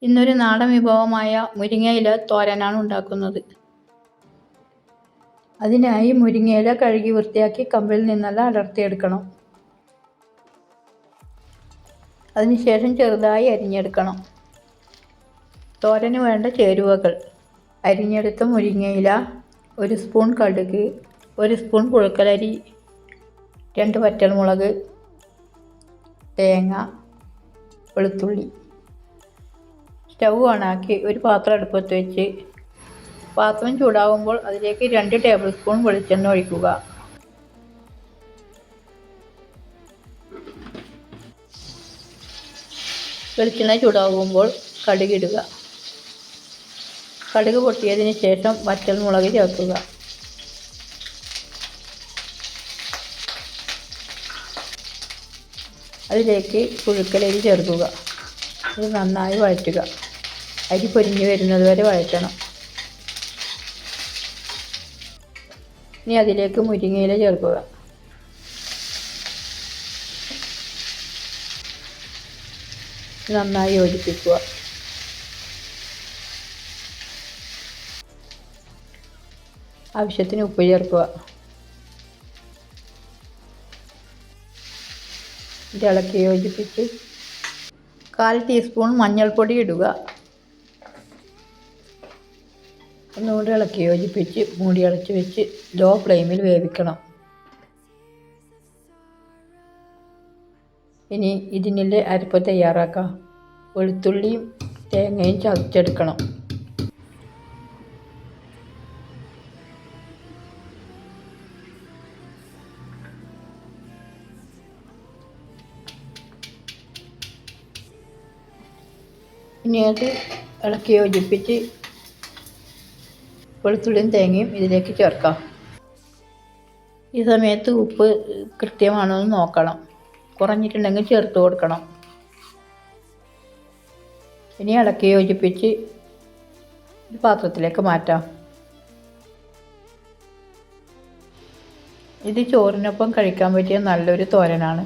ഇന്നൊരു നാടൻ വിഭവമായ മുരിങ്ങയില തോരനാണ് ഉണ്ടാക്കുന്നത്. അതിനായി മുരിങ്ങയില കഴുകി വൃത്തിയാക്കി കമ്പിൽ നിന്നെല്ലാം അടർത്തിയെടുക്കണം. അതിനുശേഷം ചെറുതായി അരിഞ്ഞെടുക്കണം. തോരന് വേണ്ട ചേരുവകൾ: അരിഞ്ഞെടുത്ത മുരിങ്ങയില, 1 സ്പൂൺ കടുക്, 1 സ്പൂൺ പുഴുക്കലരി, 2 വറ്റൽമുളക്, തേങ്ങ, വെളുത്തുള്ളി. സ്റ്റൗ ഓണാക്കി ഒരു പാത്രം അടുപ്പത്ത് വെച്ച് പാത്രം ചൂടാകുമ്പോൾ അതിലേക്ക് 2 ടേബിൾ സ്പൂൺ വെളിച്ചെണ്ണ ഒഴിക്കുക. വെളിച്ചെണ്ണ ചൂടാകുമ്പോൾ കടുകിടുക. കടുക് പൊട്ടിയതിന് ശേഷം വറ്റൽമുളക് ചേർക്കുക. അതിലേക്ക് പുഴുക്കലരി ചേർക്കുക. ഇത് നന്നായി വഴറ്റുക. അരി പൊരിഞ്ഞു വരുന്നത് വരെ വഴറ്റണം. ഇനി അതിലേക്ക് മുരിങ്ങയില ചേർക്കുക. നന്നായി യോജിപ്പിക്കുക. ആവശ്യത്തിന് ഉപ്പ് ചേർക്കുക. ഇളക്കി യോജിപ്പിച്ച് 1/4 ടീസ്പൂൺ മഞ്ഞൾപ്പൊടി ഇടുക. ഒന്നുകൂടി ഇളക്കി യോജിപ്പിച്ച് മൂടി അടച്ച് വെച്ച് ലോ ഫ്ലെയിമിൽ വേവിക്കണം. ഇനി ഇതിനുള്ള അരപ്പ് തയ്യാറാക്കാം. വെളുത്തുള്ളിയും തേങ്ങയും ചതച്ചെടുക്കണം. ഇനി അത് ഇളക്കി യോജിപ്പിച്ച് വെളുത്തുള്ളിയും തേങ്ങയും ഇതിലേക്ക് ചേർക്കാം. ഈ സമയത്ത് ഉപ്പ് കൃത്യമാണോ എന്ന് നോക്കണം. കുറഞ്ഞിട്ടുണ്ടെങ്കിൽ ചേർത്ത് കൊടുക്കണം. ഇനി ഇളക്കി യോജിപ്പിച്ച് ഒരു പാത്രത്തിലേക്ക് മാറ്റാം. ഇത് ചോറിനൊപ്പം കഴിക്കാൻ പറ്റിയ നല്ലൊരു തോരനാണ്.